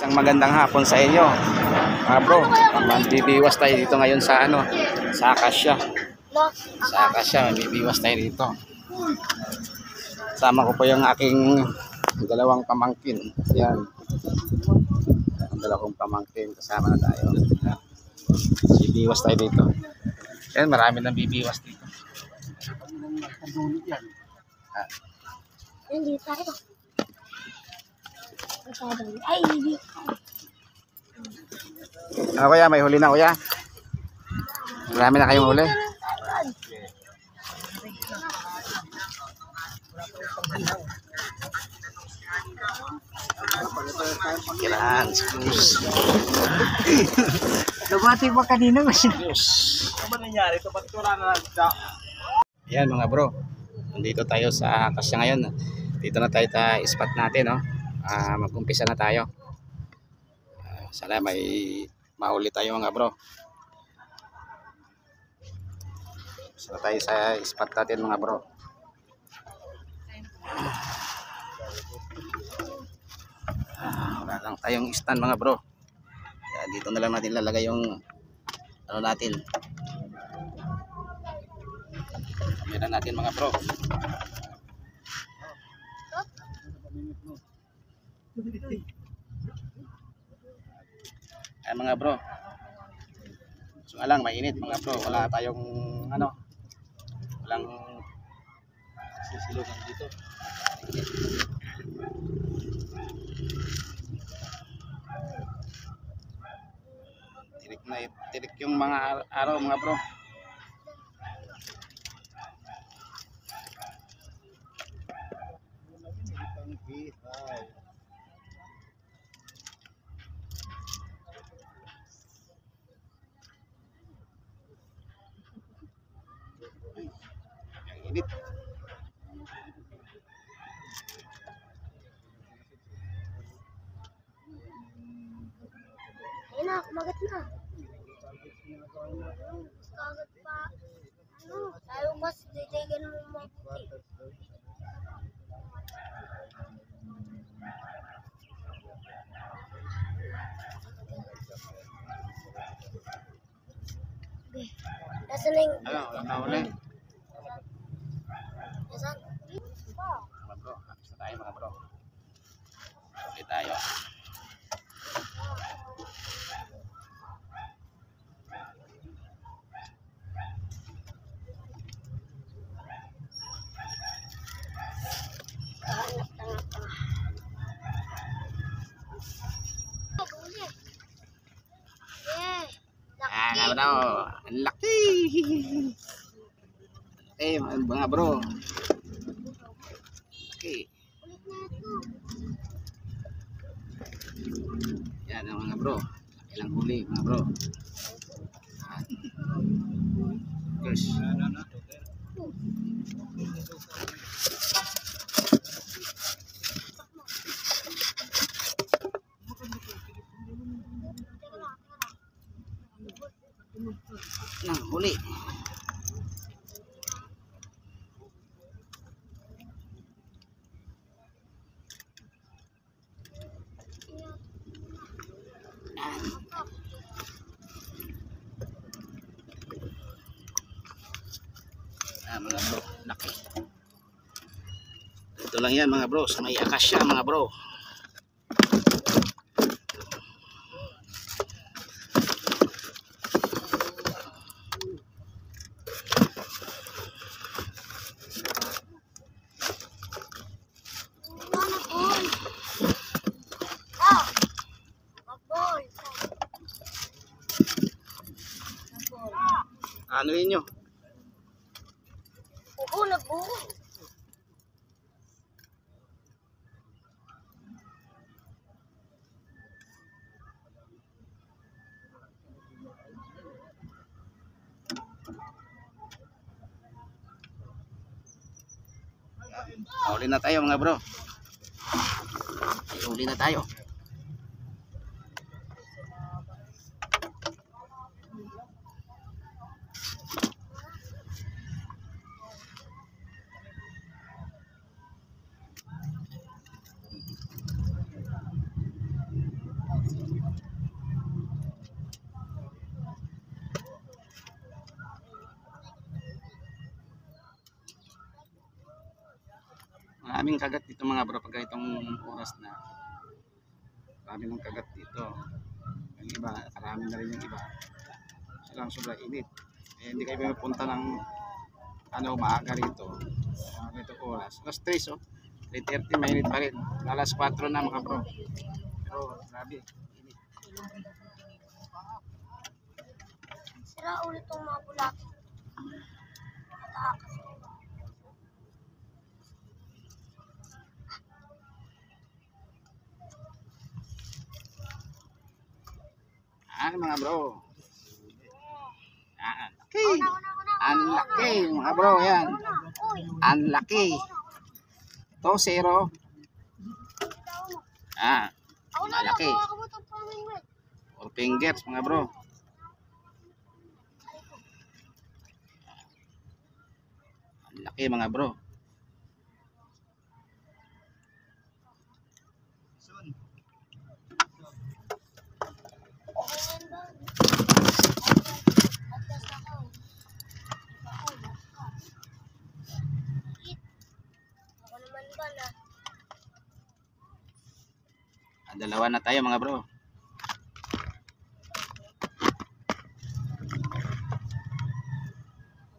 Isang magandang hapon sa inyo, bro. Magbibiwas tayo dito ngayon sa sa Acacia. Sa Acacia, magbibiwas tayo dito. Sama ko po yung aking dalawang pamangkin. Yan. Ang dalawang pamangkin, kasama na tayo. Bibiwas tayo dito. Yan, marami nang bibiwas dito. Hindi tayo. Ay, hindi. Kuya, may huli na kuya. Marami na kayong huli. Kailangan. Nabati pa kanina mas. Ano ba nangyari? Ito ba't wala na lang? Yan mga bro. Nandito tayo sa Acacia ngayon. Dito na tayo sa spot natin, no? Mag-umpisa na tayo. Sana may mahuli tayo mga bro. Sana tayo sa spot natin mga bro. Wala lang tayong stand mga bro. Kaya dito na lang natin lalagay yung natin. Kamera natin mga bro. Ay mga bro. So lang mainit mga bro. Wala tayong walang sisilugan dito. Tirik yung mga araw mga bro. Init. Ayun na, kumagat na. Kagat pa. Tayo mas ditigan mo mabuti. Nasaan na yung... Wala na huli. Nasaan? Mga bro, tapos na tayo mga bro. Ulit tayo. Ang laki. Mga bro. Okay. Yan ang mga bro. Ilang huli mga bro. Yes. Nang huli. Mga bro, laki. Ito lang yan mga bro, sa may Acacia mga bro. Ano yun nyo? Oo, nagbuo. Uli na tayo mga bro. Uli na tayo. Maraming kagat dito mga bro pag itong oras na. Marami ng kagat dito. Yung iba, karami na rin yung iba. Kasi lang sobrang init. Eh, hindi kayo pupunta ng maaga rito. Maaga ito oras. Alas 3 oh. 3:30 mainit pa rin. Alas 4 na mga bro. Pero grabe. Init. Sira ulit itong mga bulaki. Matakas. Mga bro. Laki. Una. Ang laki mga bro. Yan. Uy. Ang laki. Ito 0. Ako na lang. Malaki. Ako mo itong pamingwit. 4 fingers mga bro. Ang laki mga bro. Ganyan ba? Atas ako. Ako naman ba na? Dalawa na tayo mga bro. Ako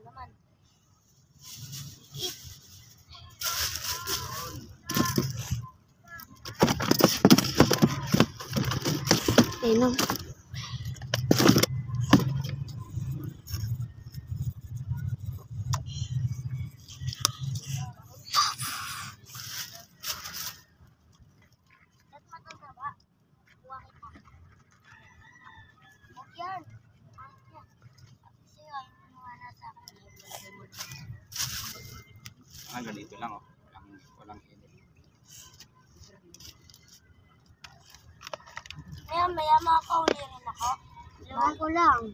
naman. Inom. At matagaba. Kuha kita. Huwag yan. Ahit yan. Kasi ayaw mo mga nasa akin. Ganito lang oh. Walang init. Maya makakauli rin ako. Ewan ko lang.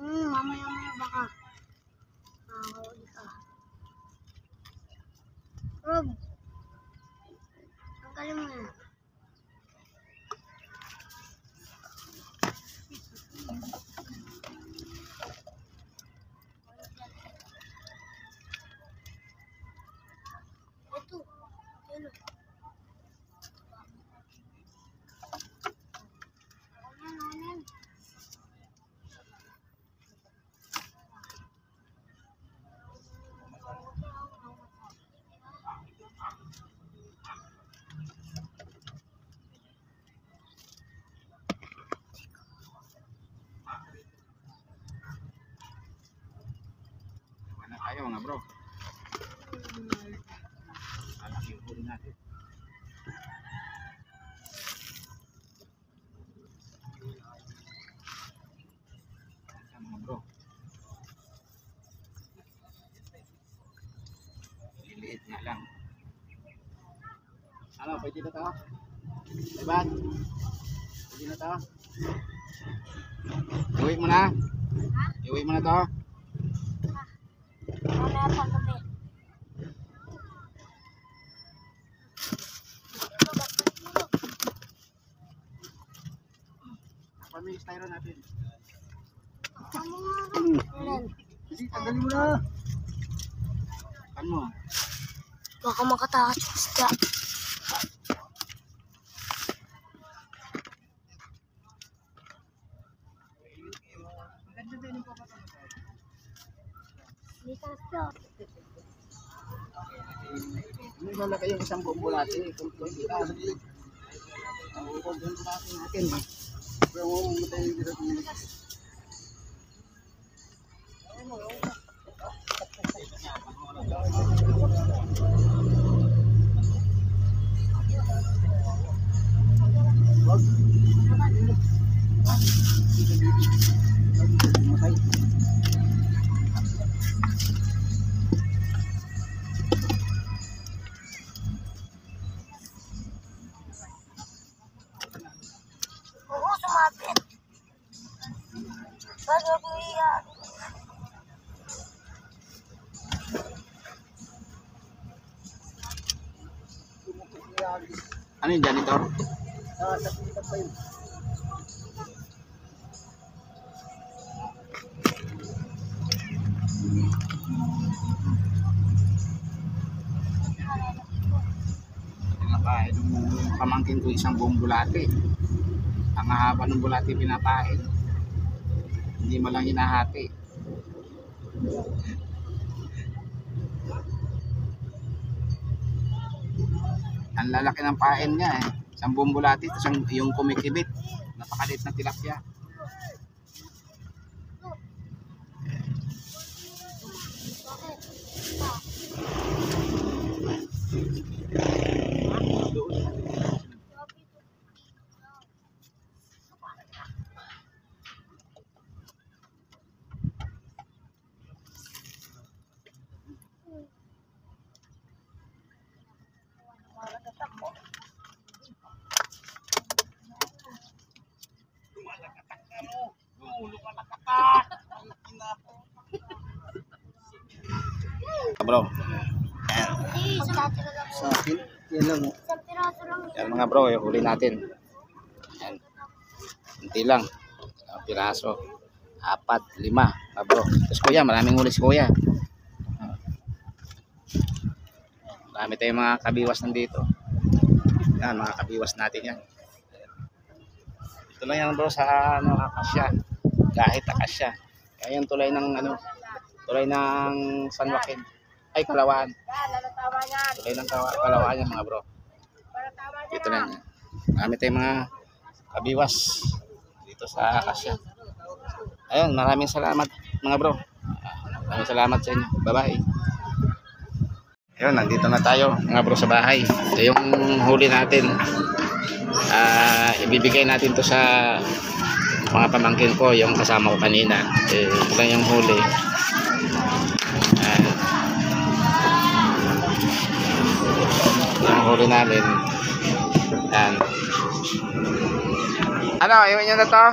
Mamaya baka. Makakauli ka. Rob. Ang galing mo yan. Ito. Ano? Ayan. Dalawa na tayo mga bro. Alak yung huli natin. Ayan mga bro. Liliit nga lang. Ano, pwede na to? Diba? Pwede na to? Iuwi mo na? Iuwi mo na to? Mamaya paggabi. Pamili styro natin. Ilan? Hindi, tanggalin mo na. Ano? Baka makatakas yung isda. May tasyo. May lalagay yung isang bumbo natin. Kung kita. Ang bumbo natin. Pero matay yung dito. Oo, sumapit. Bago ko iyan. Ano yung janitor? Sa pilitan pa yun. Pinapain ng pamangkin ko isang buong bulate. Ang haba ng bulate pinapain. Hindi mo lang hinahati. Ang lalaki ng pain niya eh. Isang buong bulate, tapos yung kumikibit. Napakalit na tilapia. Bro. Ayan. Hindi, isang piraso lang. Sa akin, yan lang. Oh. Isang piraso lang. Yan mga bro, yung huli natin. Yan. Kunti lang. Ang piraso. 4, 5 mga bro. Tapos kuya, maraming huli si kuya. Marami tayong mga kabiwas nandito. Yan, mga kabiwas natin yan. Ito lang yan bro sa akasya. Kahit akasya. Kaya yung tulay ng tulay ng San Joaquin. Ay, Kalawaan. Tulay ng Kalawaan yan mga bro. Dito na yan. Marami tayong mga kabiwas dito sa akasya. Ayun, maraming salamat mga bro. Maraming salamat sa inyo. Bye-bye. Ayun, nandito na tayo mga bro sa bahay. Ito yung huli natin. Ibibigay natin to sa mga pamangkin ko, yung kasama ko kanina. Ito lang yung huli. Yung huli namin. Yan. Ano, iwan nyo na to?